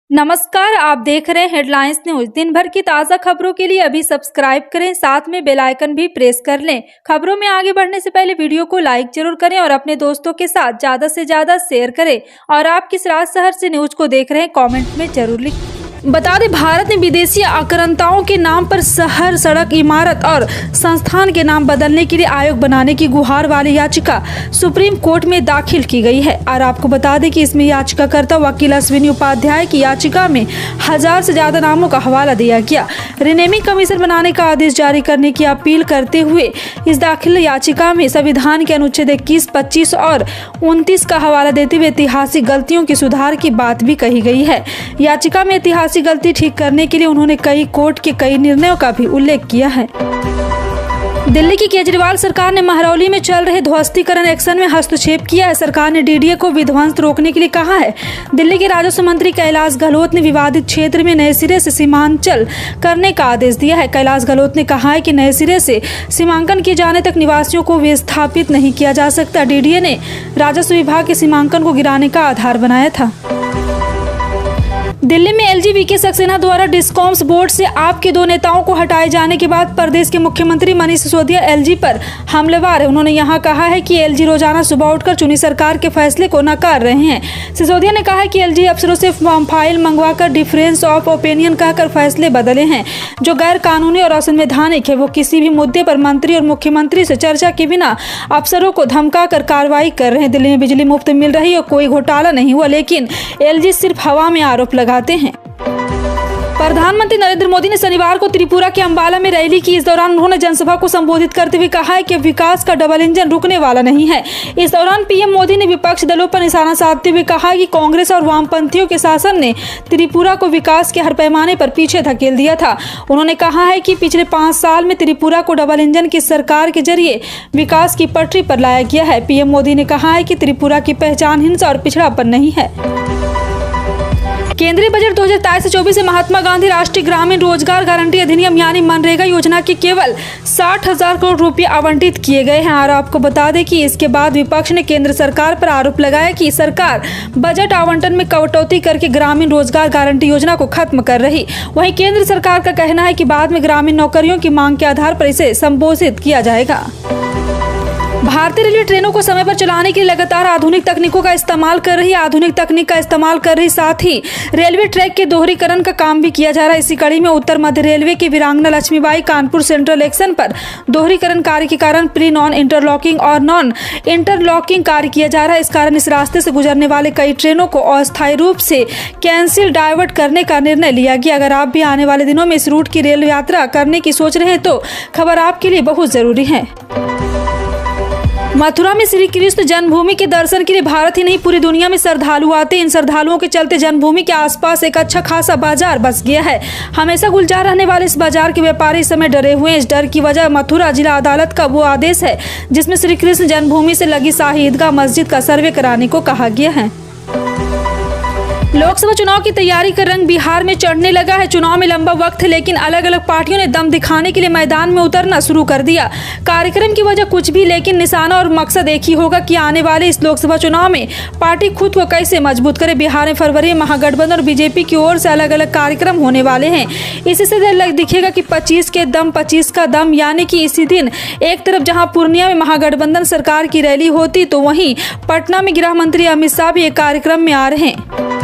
नमस्कार, आप देख रहे हैं हेडलाइंस न्यूज। दिन भर की ताज़ा खबरों के लिए अभी सब्सक्राइब करें, साथ में बेल आइकन भी प्रेस कर लें। खबरों में आगे बढ़ने से पहले वीडियो को लाइक जरूर करें और अपने दोस्तों के साथ ज़्यादा से ज़्यादा शेयर करें। और आप किस राज्य शहर से न्यूज को देख रहे हैं कमेंट में जरूर लिखें। बता दें, भारत ने विदेशी आक्रांताओं के नाम पर शहर, सड़क, इमारत और संस्थान के नाम बदलने के लिए आयोग बनाने की गुहार वाली याचिका सुप्रीम कोर्ट में दाखिल की गई है। और आपको बता दें कि इसमें याचिकाकर्ता वकील अश्विनी उपाध्याय की याचिका में 1000 से ज्यादा नामों का हवाला दिया गया। रिनेमिंग कमीशन बनाने का आदेश जारी करने की अपील करते हुए इस दाखिल याचिका में संविधान के अनुच्छेद 21, 25 और 29 का हवाला देते हुए ऐतिहासिक गलतियों के सुधार की बात भी कही गई है। याचिका में ऐतिहासिक गलती ठीक करने के लिए उन्होंने कई कोर्ट के कई निर्णयों का भी उल्लेख किया है। दिल्ली की केजरीवाल सरकार ने महरौली में चल रहे ध्वस्तीकरण एक्शन में हस्तक्षेप किया है। सरकार ने डीडीए को विध्वंस रोकने के लिए कहा है। दिल्ली के राजस्व मंत्री कैलाश गहलोत ने विवादित क्षेत्र में नए सिरे से सीमांचल करने का आदेश दिया है। कैलाश गहलोत ने कहा है कि नए सिरे से सीमांकन किए जाने तक निवासियों को विस्थापित नहीं किया जा सकता। डीडीए ने राजस्व विभाग के सीमांकन को गिराने का आधार बनाया था। दिल्ली में एलजी वीके सक्सेना द्वारा डिस्कॉम्स बोर्ड से आप के 2 नेताओं को हटाए जाने के बाद प्रदेश के मुख्यमंत्री मनीष सिसोदिया एलजी पर हमलावर है। उन्होंने यहां कहा है कि एलजी रोजाना सुबह उठकर चुनी सरकार के फैसले को नकार रहे हैं। सिसोदिया ने कहा है कि एलजी अफसरों से फाइल मंगवाकर डिफरेंस ऑफ ओपिनियन कहकर फैसले बदले हैं, जो गैर कानूनी और असंवैधानिक है। वो किसी भी मुद्दे पर मंत्री और मुख्यमंत्री से चर्चा के बिना अफसरों को धमका कर कार्रवाई कर रहे हैं। दिल्ली में बिजली मुफ्त मिल रही और कोई घोटाला नहीं हुआ, लेकिन एलजी सिर्फ हवा में आरोप लगाते हैं। प्रधानमंत्री नरेंद्र मोदी ने शनिवार को त्रिपुरा के अंबाला में रैली की। इस दौरान उन्होंने जनसभा को संबोधित करते हुए कहा है कि विकास का डबल इंजन रुकने वाला नहीं है। इस दौरान पीएम मोदी ने विपक्ष दलों पर निशाना साधते हुए कहा कि कांग्रेस और वामपंथियों के शासन ने त्रिपुरा को विकास के हर पैमाने पर पीछे धकेल दिया था। उन्होंने कहा है कि पिछले 5 साल में त्रिपुरा को डबल इंजन की सरकार के जरिए विकास की पटरी पर लाया गया है। पीएम मोदी ने कहा है कि त्रिपुरा की पहचान हिंसा और पिछड़ापन नहीं है। केंद्रीय बजट 2023-24 से महात्मा गांधी राष्ट्रीय ग्रामीण रोजगार गारंटी अधिनियम यानी मनरेगा योजना के केवल 60,000 करोड़ रुपए आवंटित किए गए हैं। और आपको बता दें कि इसके बाद विपक्ष ने केंद्र सरकार पर आरोप लगाया कि सरकार बजट आवंटन में कटौती करके ग्रामीण रोजगार गारंटी योजना को खत्म कर रही। वहीं केंद्र सरकार का कहना है कि बाद में ग्रामीण नौकरियों की मांग के आधार पर इसे संबोधित किया जाएगा। भारतीय रेलवे ट्रेनों को समय पर चलाने के लिए लगातार आधुनिक तकनीकों का इस्तेमाल कर रही है। आधुनिक तकनीक का इस्तेमाल कर रही, साथ ही रेलवे ट्रैक के दोहरीकरण का काम भी किया जा रहा है। इसी कड़ी में उत्तर मध्य रेलवे की वीरांगना लक्ष्मीबाई कानपुर सेंट्रल एक्शन पर दोहरीकरण कार्य के कारण प्री नॉन इंटरलॉकिंग और नॉन इंटरलॉकिंग कार्य किया जा रहा है। इस कारण इस रास्ते से गुजरने वाले कई ट्रेनों को अस्थायी रूप से कैंसिल डाइवर्ट करने का निर्णय लिया गया। अगर आप भी आने वाले दिनों में इस रूट की रेल यात्रा करने की सोच रहे हैं तो खबर आपके लिए बहुत जरूरी है। मथुरा में श्री कृष्ण जन्मभूमि के दर्शन के लिए भारत ही नहीं पूरी दुनिया में श्रद्धालु आते हैं। इन श्रद्धालुओं के चलते जन्मभूमि के आसपास एक अच्छा खासा बाजार बस गया है। हमेशा गुलजार रहने वाले इस बाजार के व्यापारी इस समय डरे हुए हैं। इस डर की वजह मथुरा जिला अदालत का वो आदेश है जिसमें श्री कृष्ण जन्मभूमि से लगी शाही ईदगाह मस्जिद का सर्वे कराने को कहा गया है। लोकसभा चुनाव की तैयारी का रंग बिहार में चढ़ने लगा है। चुनाव में लंबा वक्त है, लेकिन अलग अलग पार्टियों ने दम दिखाने के लिए मैदान में उतरना शुरू कर दिया। कार्यक्रम की वजह कुछ भी, लेकिन निशाना और मकसद एक ही होगा कि आने वाले इस लोकसभा चुनाव में पार्टी खुद को कैसे मजबूत करे। बिहार में फरवरी में महागठबंधन और बीजेपी की ओर से अलग अलग कार्यक्रम होने वाले हैं। इसी से दिखेगा कि 25 के दम 25 का दम, यानी कि इसी दिन एक तरफ जहां पूर्णिया में महागठबंधन सरकार की रैली होती, तो वहीं पटना में गृह मंत्री अमित शाह भी एक कार्यक्रम में आ रहे हैं।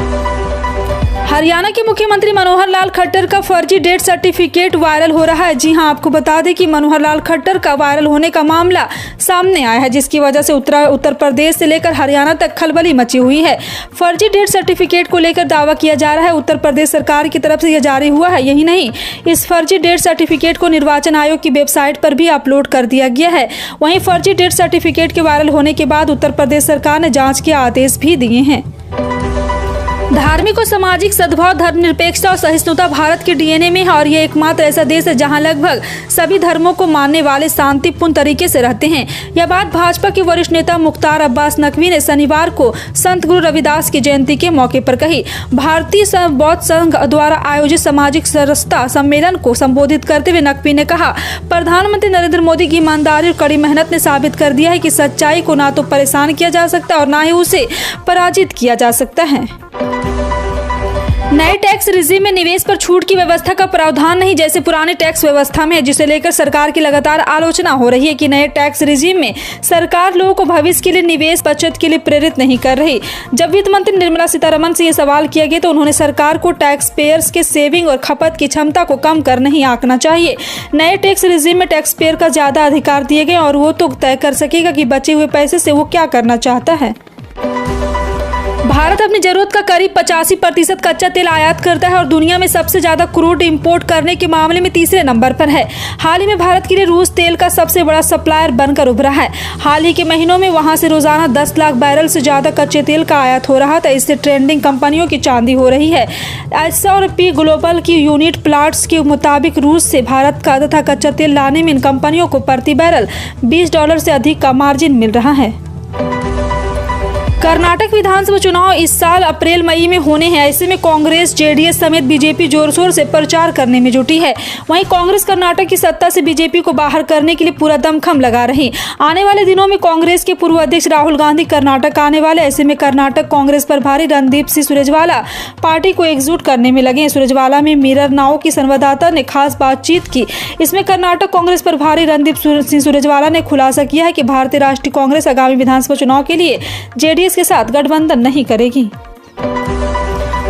हरियाणा के मुख्यमंत्री मनोहर लाल खट्टर का फर्जी डेथ सर्टिफिकेट वायरल हो रहा है। जी हां, आपको बता दें कि मनोहर लाल खट्टर का वायरल होने का मामला सामने आया है, जिसकी वजह से उत्तर प्रदेश से लेकर हरियाणा तक खलबली मची हुई है। फर्जी डेथ सर्टिफिकेट को लेकर दावा किया जा रहा है उत्तर प्रदेश सरकार की तरफ से यह जारी हुआ है। यही नहीं, इस फर्जी डेथ सर्टिफिकेट को निर्वाचन आयोग की वेबसाइट पर भी अपलोड कर दिया गया है। वहीं फर्जी डेथ सर्टिफिकेट के वायरल होने के बाद उत्तर प्रदेश सरकार ने जाँच के आदेश भी दिए हैं। धार्मिक और सामाजिक सद्भाव, धर्मनिरपेक्षता और सहिष्णुता भारत के डीएनए में है और ये एकमात्र ऐसा देश है जहां लगभग सभी धर्मों को मानने वाले शांतिपूर्ण तरीके से रहते हैं। यह बात भाजपा के वरिष्ठ नेता मुख्तार अब्बास नकवी ने शनिवार को संत गुरु रविदास की जयंती के मौके पर कही। भारतीय बौद्ध संघ द्वारा आयोजित सामाजिक सरसता सम्मेलन को संबोधित करते हुए नकवी ने कहा, प्रधानमंत्री नरेंद्र मोदी की ईमानदारी और कड़ी मेहनत ने साबित कर दिया है कि सच्चाई को ना तो परेशान किया जा सकता और ना ही उसे पराजित किया जा सकता है। नए टैक्स रिजीम में निवेश पर छूट की व्यवस्था का प्रावधान नहीं जैसे पुराने टैक्स व्यवस्था में है, जिसे लेकर सरकार की लगातार आलोचना हो रही है कि नए टैक्स रिजीम में सरकार लोगों को भविष्य के लिए निवेश बचत के लिए प्रेरित नहीं कर रही। जब वित्त मंत्री निर्मला सीतारमण से ये सवाल किया गया तो उन्होंने सरकार को टैक्स पेयर्स के सेविंग और खपत की क्षमता को कम कर नहीं आंकना चाहिए। नए टैक्स रिजीम में टैक्स पेयर का ज्यादा अधिकार दिए गए और वो तो तय कर सकेगा कि बचे हुए पैसे से वो क्या करना चाहता है। भारत अपनी जरूरत का करीब 85% कच्चा तेल आयात करता है और दुनिया में सबसे ज्यादा क्रूड इंपोर्ट करने के मामले में तीसरे नंबर पर है। हाल ही में भारत के लिए रूस तेल का सबसे बड़ा सप्लायर बनकर उभरा है। हाल ही के महीनों में वहां से रोजाना 10 लाख बैरल से ज्यादा कच्चे तेल का आयात हो रहा था। इससे ट्रेंडिंग कंपनियों की चांदी हो रही है। S&P ग्लोबल की यूनिट प्लाट्स के मुताबिक रूस से भारत का तथा कच्चा तेल लाने में इन कंपनियों को प्रति बैरल $20 से अधिक का मार्जिन मिल रहा है। कर्नाटक विधानसभा चुनाव इस साल अप्रैल मई में होने हैं। ऐसे में कांग्रेस, जेडीएस समेत बीजेपी जोर शोर से प्रचार करने में जुटी है। वहीं कांग्रेस कर्नाटक की सत्ता से बीजेपी को बाहर करने के लिए पूरा दमखम लगा रही। आने वाले दिनों में कांग्रेस के पूर्व अध्यक्ष राहुल गांधी कर्नाटक आने वाले। ऐसे में कर्नाटक कांग्रेस प्रभारी रणदीप सिंह सुरजेवाला पार्टी को एकजुट करने में लगे। सुरजेवाला में मिरर नाउ की संवाददाता ने खास बातचीत की। इसमें कर्नाटक कांग्रेस प्रभारी रणदीप सिंह सुरजेवाला ने खुलासा किया है कि भारतीय राष्ट्रीय कांग्रेस आगामी विधानसभा चुनाव के लिए जेडीएस के साथ गठबंधन नहीं करेगी।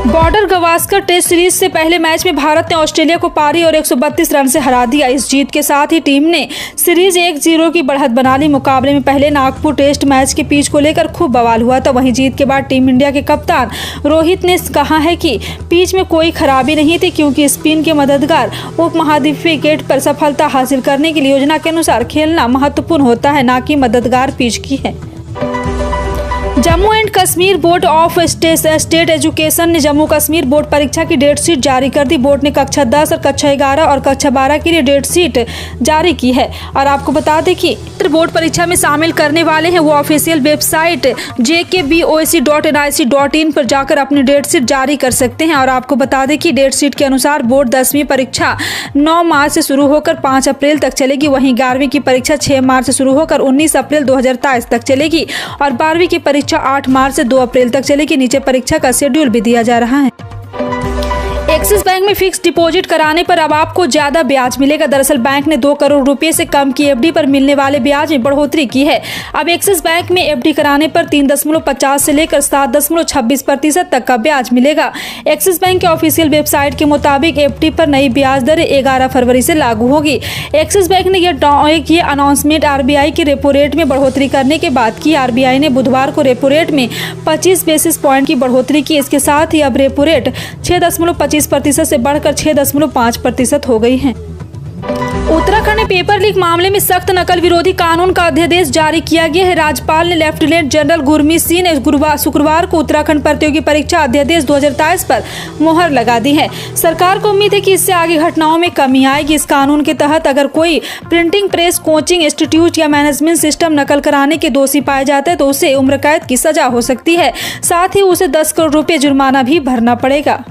बॉर्डर गवास्कर टेस्ट सीरीज से पहले मैच में भारत ने ऑस्ट्रेलिया को पारी और 132 रन से हरा दिया। इस जीत के साथ ही टीम ने सीरीज 1-0 की बढ़त बना ली। मुकाबले में पहले नागपुर टेस्ट मैच के पिच को लेकर खूब बवाल हुआ था। वहीं जीत के बाद टीम इंडिया के कप्तान रोहित ने कहा है कि पिच में कोई खराबी नहीं थी क्योंकि स्पिन के मददगार उपमहाद्वीपीय विकेट पर सफलता हासिल करने के लिए योजना के अनुसार खेलना महत्वपूर्ण होता है, न कि मददगार पिच की है। Jammu and Kashmir board of state education ने जम्मू कश्मीर बोर्ड परीक्षा की डेट शीट जारी कर दी। बोर्ड ने कक्षा 10 और कक्षा 11 और कक्षा 12 के लिए डेट शीट जारी की है। और आपको बता दें कि बोर्ड परीक्षा में शामिल करने वाले हैं वो ऑफिशियल वेबसाइट jkboc.nic.in पर जाकर अपनी डेट शीट जारी कर सकते हैं। और आपको बता दें कि डेट शीट के अनुसार बोर्ड 10वीं परीक्षा 9 मार्च से शुरू होकर 5 अप्रैल तक चलेगी। वहीं 11वीं की परीक्षा 6 मार्च से शुरू होकर 19 अप्रैल 2023 तक चलेगी और 12वीं की परीक्षा 8 मार्च से 2 अप्रैल तक चलेगी। नीचे परीक्षा का शेड्यूल भी दिया जा रहा है। एक्सिस बैंक में फिक्स डिपॉजिट कराने पर अब आपको ज्यादा ब्याज मिलेगा। दरअसल बैंक ने 2 करोड़ रुपए से कम की एफडी पर मिलने वाले ब्याज में बढ़ोतरी की है। अब एक्सिस बैंक में एफडी कराने पर 3.50 से लेकर 7.26% तक का ब्याज मिलेगा। एक्सिस बैंक के ऑफिशियल वेबसाइट के मुताबिक एफडी पर नई ब्याज दरें 11 फरवरी से लागू होगी। एक्सिस बैंक ने ये अनाउंसमेंट आरबीआई के रेपो रेट में बढ़ोतरी करने के बाद की। आरबीआई ने बुधवार को रेपो रेट में 25 बेसिस पॉइंट की बढ़ोतरी की। इसके साथ ही अब रेपो रेट 6.25% से बढ़कर 6.5% हो गई है। उत्तराखंड में पेपर लीक मामले में सख्त नकल विरोधी कानून का अध्यादेश जारी किया गया है। राज्यपाल ने लेफ्टिनेंट जनरल गुरमीत सिंह ने शुक्रवार को उत्तराखंड प्रतियोगी परीक्षा अध्यादेश 2023 पर मुहर लगा दी है। सरकार को उम्मीद है कि इससे आगे घटनाओं में कमी आएगी। इस कानून के तहत अगर कोई प्रिंटिंग प्रेस, कोचिंग इंस्टीट्यूट या मैनेजमेंट सिस्टम नकल कराने के दोषी पाए जाते हैं तो उसे उम्र कैद की सजा हो सकती है। साथ ही उसे 10 करोड़ रुपए जुर्माना भी भरना पड़ेगा।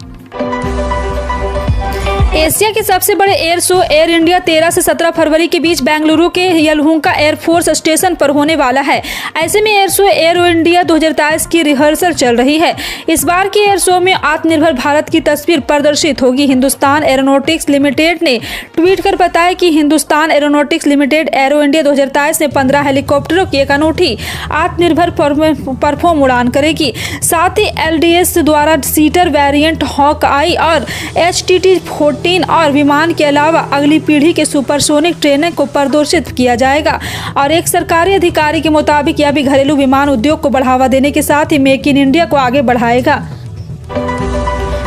एशिया के सबसे बड़े एयर शो एयर इंडिया 13 से 17 फरवरी के बीच बेंगलुरु के यलहंका एयरफोर्स स्टेशन पर होने वाला है। ऐसे में एयर शो एरो इंडिया 2023 की रिहर्सल चल रही है। इस बार के एयर शो में आत्मनिर्भर भारत की तस्वीर प्रदर्शित होगी। हिंदुस्तान एरोनॉटिक्स लिमिटेड ने ट्वीट कर बताया कि Hindustan aeronautics limited arrow India 2023 में 15 हेलीकॉप्टरों की एक अनूठी आत्मनिर्भर परफॉर्म उड़ान करेगी। साथ ही LDS द्वारा सीटर वेरिएंट हॉक आई और HTT-14 और विमान के अलावा अगली पीढ़ी के सुपरसोनिक ट्रेनों को प्रदर्शित किया जाएगा। और एक सरकारी अधिकारी के मुताबिक यह भी घरेलू विमान उद्योग को बढ़ावा देने के साथ ही मेक इन इंडिया को आगे बढ़ाएगा।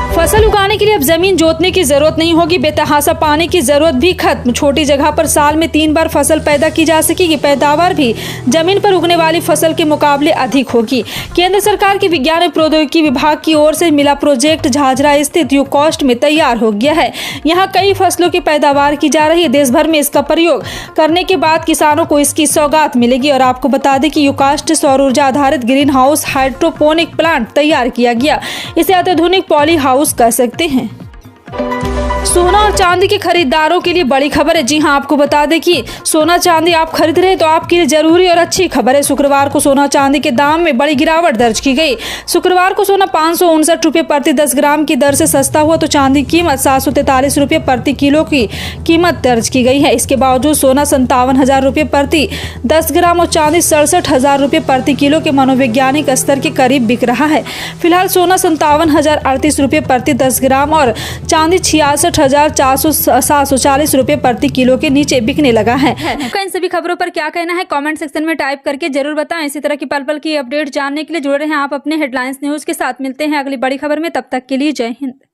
फसल उगाने के लिए अब जमीन जोतने की जरूरत नहीं होगी। बेतहाशा पानी की जरूरत भी खत्म। छोटी जगह पर साल में 3 बार फसल पैदा की जा सकेगी। पैदावार भी जमीन पर उगने वाली फसल के मुकाबले अधिक होगी। केंद्र सरकार के विज्ञान एवं प्रौद्योगिकी विभाग की ओर से मिला प्रोजेक्ट झाझरा स्थित यूकास्ट में तैयार हो गया है। यहाँ कई फसलों की पैदावार की जा रही है। देश भर में इसका प्रयोग करने के बाद किसानों को इसकी सौगात मिलेगी। और आपको बता दें कि यूकास्ट सौर ऊर्जा आधारित ग्रीन हाउस हाइड्रोपोनिक प्लांट तैयार किया गया। इसे अत्याधुनिक पॉली हाउस कह सकते हैं। सोना और चांदी के खरीदारों के लिए बड़ी खबर है। जी हां, आपको बता दें कि सोना चांदी आप खरीद रहे हैं तो आपके लिए जरूरी और अच्छी खबर है। शुक्रवार को सोना चांदी के दाम में बड़ी गिरावट दर्ज की गई। शुक्रवार को सोना 559 रुपये प्रति 10 ग्राम की दर से सस्ता हुआ तो चांदी की कीमत 743 रुपये प्रति किलो की कीमत दर्ज की गई है। इसके बावजूद सोना 57,000 रुपये प्रति 10 ग्राम और चांदी 67,000 रुपये प्रति किलो के मनोवैज्ञानिक स्तर के करीब बिक रहा है। फिलहाल सोना 57,038 रुपये प्रति 10 ग्राम और चांदी 66,740 रुपये प्रति किलो के नीचे बिकने लगा है। आपका इन सभी खबरों पर क्या कहना है कमेंट सेक्शन में टाइप करके जरूर बताएं। इसी तरह की पल पल की अपडेट जानने के लिए जुड़े रहें आप अपने हेडलाइंस न्यूज के साथ। मिलते हैं अगली बड़ी खबर में, तब तक के लिए जय हिंद।